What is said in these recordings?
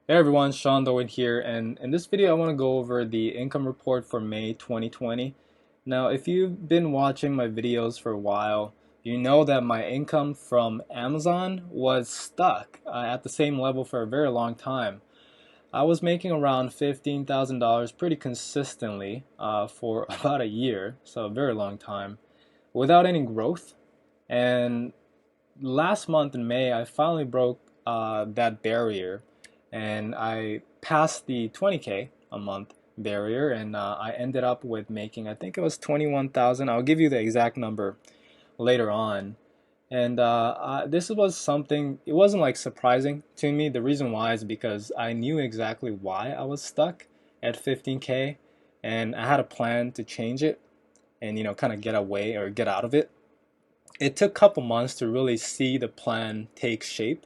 Hey everyone, Sean Dowen here, and in this video I want to go over the income report for May 2020. Now, if you've been watching my videos for a while, you know that my income from Amazon was stuck at the same level for a very long time. I was making around $15,000 pretty consistently for about a year, so a very long time, without any growth. And last month in May, I finally broke that barrier and I passed the 20K a month barrier, and I ended up with making, I think it was 21,000. I'll give you the exact number later on. And this was something, it wasn't like surprising to me. The reason why is because I knew exactly why I was stuck at 15K, and I had a plan to change it and, kind of get away or get out of it. It took a couple months to really see the plan take shape.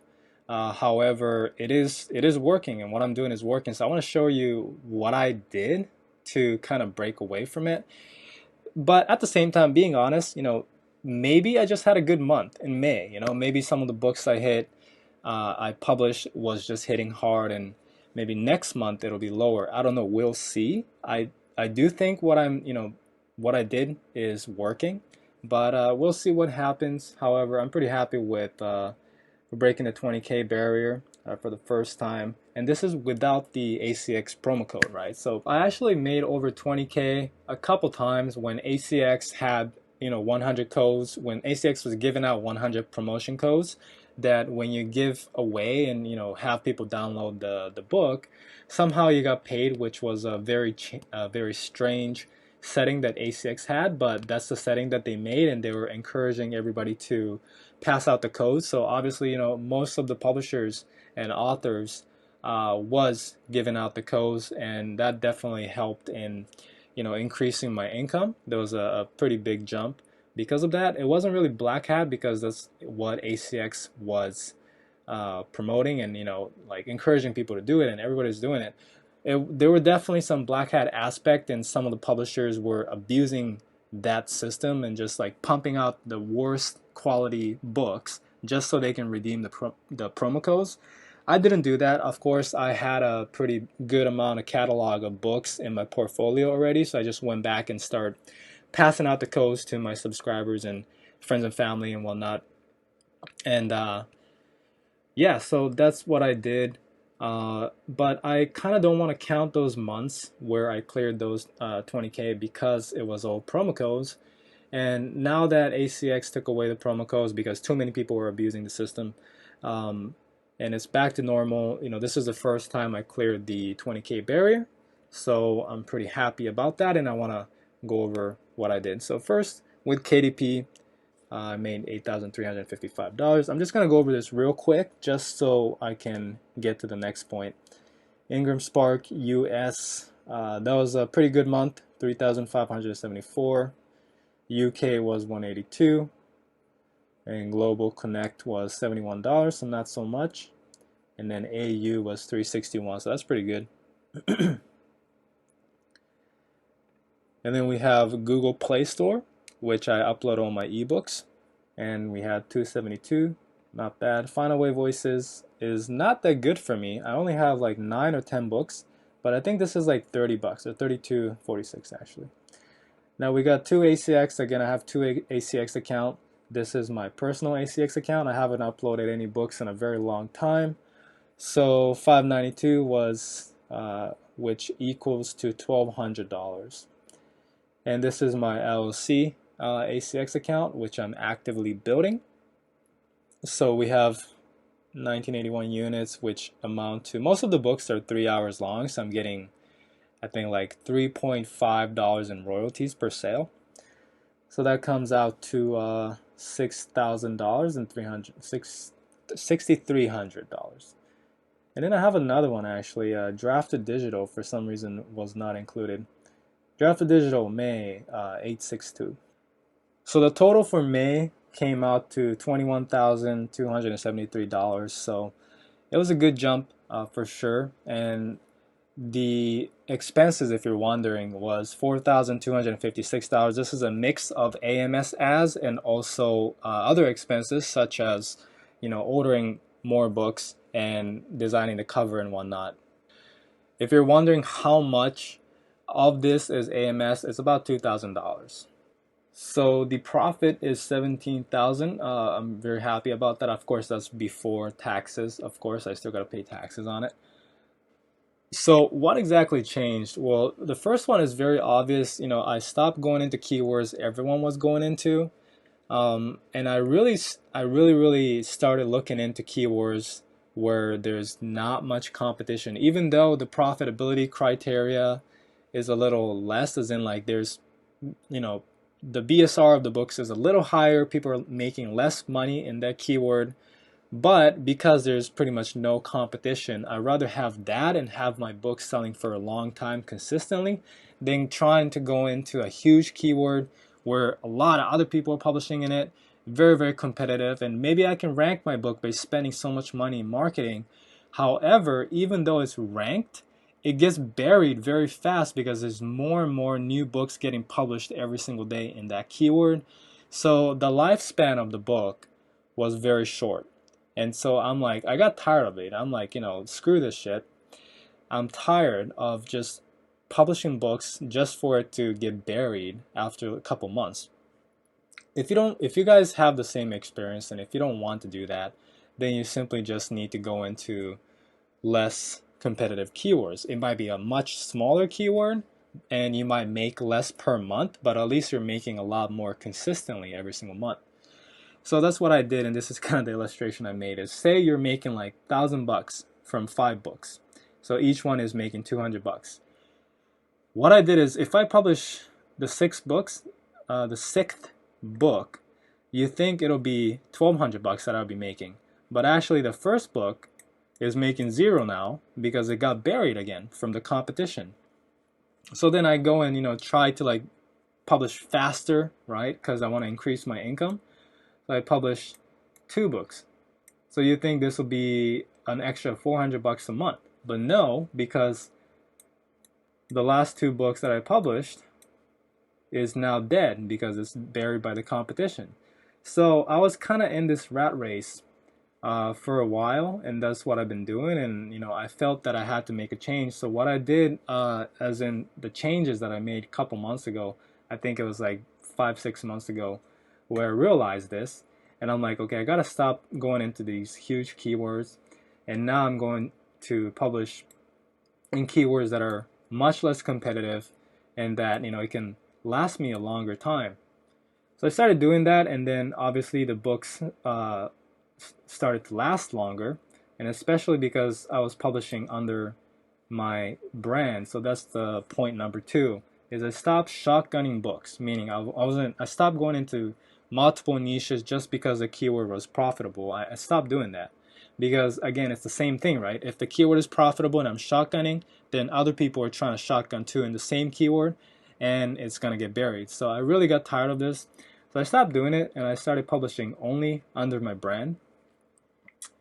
However, it is working, and what I'm doing is working. So I want to show you what I did to kind of break away from it. But at the same time, being honest, maybe I just had a good month in May. Maybe some of the books I published was just hitting hard, and maybe next month it'll be lower. I don't know. We'll see. I do think what I did is working, but we'll see what happens. However, I'm pretty happy with breaking the 20K barrier for the first time, and this is without the ACX promo code, right? So I actually made over 20K a couple times when ACX had 100 codes, when ACX was giving out 100 promotion codes, that when you give away and have people download the book, somehow you got paid, which was a very strange setting that ACX had, but that's the setting that they made, and they were encouraging everybody to pass out the codes. So obviously, most of the publishers and authors was giving out the codes, and that definitely helped in increasing my income. There was a pretty big jump because of that. It wasn't really black hat because that's what ACX was promoting and like encouraging people to do it, and everybody's doing it. There were definitely some black hat aspect, and some of the publishers were abusing that system and just like pumping out the worst quality books just so they can redeem the promo codes. I didn't do that. Of course, I had a pretty good amount of catalog of books in my portfolio already, so I just went back and started passing out the codes to my subscribers and friends and family and whatnot. And yeah, so that's what I did. But I kind of don't want to count those months where I cleared those 20K because it was all promo codes. And now that ACX took away the promo codes because too many people were abusing the system, um, and it's back to normal, this is the first time I cleared the 20K barrier. So I'm pretty happy about that, and I want to go over what I did. So first, with KDP, I made $8,355. I'm just going to go over this real quick just so I can get to the next point. Ingram Spark US, that was a pretty good month, 3,574. UK was 182, and Global Connect was $71, so not so much. And then AU was 361, so that's pretty good. And then we have Google Play Store, which I upload all my ebooks, and we had 272, not bad. Final Way Voices is not that good for me. I only have like 9 or 10 books, but I think this is like $30 or 32.46 actually. Now we got two ACX. Again, I have two ACX account. This is my personal ACX account. I haven't uploaded any books in a very long time. So 592 was, which equals to $1,200. And this is my LLC ACX account, which I'm actively building. So we have 1981 units, which amount to, most of the books are 3 hours long, so I'm getting, I think, like $3.5 in royalties per sale. So that comes out to $6,000 and $6,300. And then I have another one actually, Drafted Digital for some reason was not included. Drafted Digital, May 862. So the total for May came out to $21,273. So it was a good jump for sure. And the expenses, if you're wondering, was $4,256. This is a mix of AMS ads and also other expenses such as, ordering more books and designing the cover and whatnot. If you're wondering how much of this is AMS, it's about $2,000. So the profit is 17,000. I'm very happy about that. Of course, that's before taxes. Of course, I still got to pay taxes on it. So what exactly changed? Well, the first one is very obvious. I stopped going into keywords everyone was going into. And I really started looking into keywords where there's not much competition, even though the profitability criteria is a little less, as in like there's, you know, the BSR of the books is a little higher. People are making less money in that keyword. But because there's pretty much no competition, I'd rather have that and have my book selling for a long time consistently than trying to go into a huge keyword where a lot of other people are publishing in it, very, very competitive, and maybe I can rank my book by spending so much money in marketing. However, even though it's ranked, it gets buried very fast because there's more and more new books getting published every single day in that keyword. So the lifespan of the book was very short. And so I'm like, I got tired of it. I'm like, screw this shit. I'm tired of just publishing books just for it to get buried after a couple months. If you guys have the same experience and if you don't want to do that, then you simply just need to go into less competitive keywords. It might be a much smaller keyword and you might make less per month, but at least you're making a lot more consistently every single month. So that's what I did, and this is kind of the illustration I made. Is say you're making like $1,000 from 5 books, so each one is making $200. What I did is, if I publish the 6 books, the sixth book, you think it'll be $1,200 that I'll be making, but actually the first book is making zero now because it got buried again from the competition. So then I go and try to like publish faster, right? Because I want to increase my income. So I published 2 books. So you think this will be an extra $400 a month. But no, because the last 2 books that I published is now dead because it's buried by the competition. So I was kind of in this rat race for a while, and that's what I've been doing. And I felt that I had to make a change. So what I did, as in the changes that I made a couple months ago, I think it was like 5-6 months ago, where I realized this, and I'm like, okay, I gotta stop going into these huge keywords, and now I'm going to publish in keywords that are much less competitive, and that it can last me a longer time. So I started doing that, and then obviously the books started to last longer, and especially because I was publishing under my brand. So that's the point number 2, is I stopped shotgunning books, meaning I stopped going into multiple niches just because the keyword was profitable. I stopped doing that because, again, it's the same thing, right? If the keyword is profitable and I'm shotgunning, then other people are trying to shotgun too in the same keyword, and it's gonna get buried. So I really got tired of this, so I stopped doing it and I started publishing only under my brand.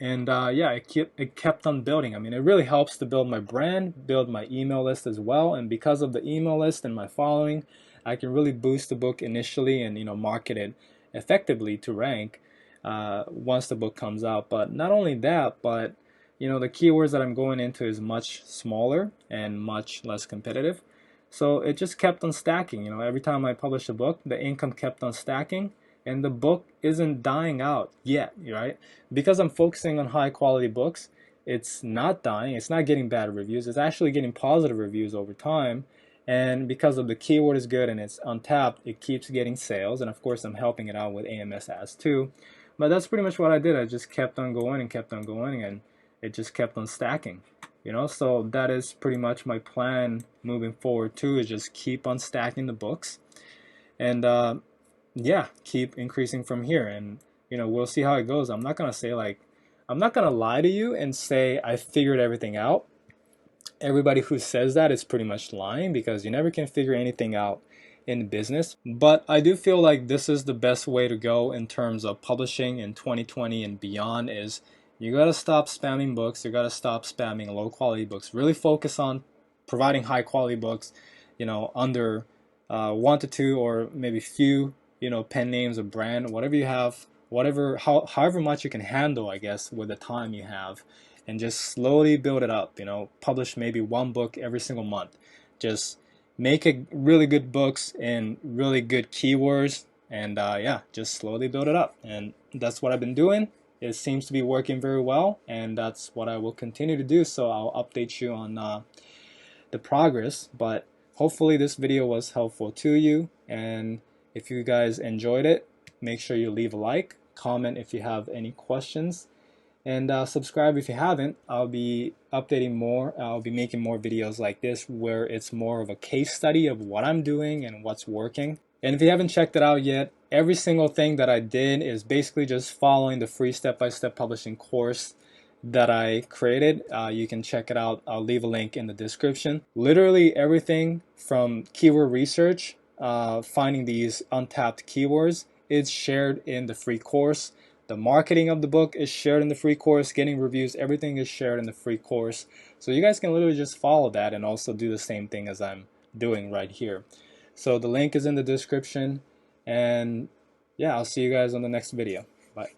And yeah, it kept on building. I mean, it really helps to build my brand, build my email list as well. And because of the email list and my following, I can really boost the book initially and market it effectively to rank once the book comes out. But not only that, but the keywords that I'm going into is much smaller and much less competitive. So it just kept on stacking. Every time I published a book, the income kept on stacking, and the book isn't dying out yet, right? Because I'm focusing on high quality books, it's not dying, it's not getting bad reviews, it's actually getting positive reviews over time. And because of the keyword is good and it's untapped, it keeps getting sales. And of course, I'm helping it out with AMS ads too. But that's pretty much what I did. I just kept on going and kept on going, and it just kept on stacking. So that is pretty much my plan moving forward too, is just keep on stacking the books. And yeah, keep increasing from here, and we'll see how it goes. I'm not gonna lie to you and say I figured everything out. Everybody who says that is pretty much lying, because you never can figure anything out in business. But I do feel like this is the best way to go in terms of publishing in 2020 and beyond. Is you gotta stop spamming books, you gotta stop spamming low quality books, really focus on providing high quality books, under 1 to 2 or maybe few pen names or brand, whatever you have, however much you can handle, I guess, with the time you have. and just slowly build it up. Publish maybe one book every single month. Just make really good books in really good keywords, and yeah, just slowly build it up. And that's what I've been doing. It seems to be working very well, and that's what I will continue to do. So I'll update you on the progress. But hopefully this video was helpful to you, and if you guys enjoyed it, make sure you leave a like, comment if you have any questions, and subscribe if you haven't. I'll be updating more. I'll be making more videos like this where it's more of a case study of what I'm doing and what's working. And if you haven't checked it out yet, every single thing that I did is basically just following the free step-by-step publishing course that I created. You can check it out. I'll leave a link in the description. Literally everything from keyword research, finding these untapped keywords, is shared in the free course. The marketing of the book is shared in the free course. Getting reviews, everything is shared in the free course. So you guys can literally just follow that and also do the same thing as I'm doing right here. So the link is in the description. And yeah, I'll see you guys on the next video. Bye.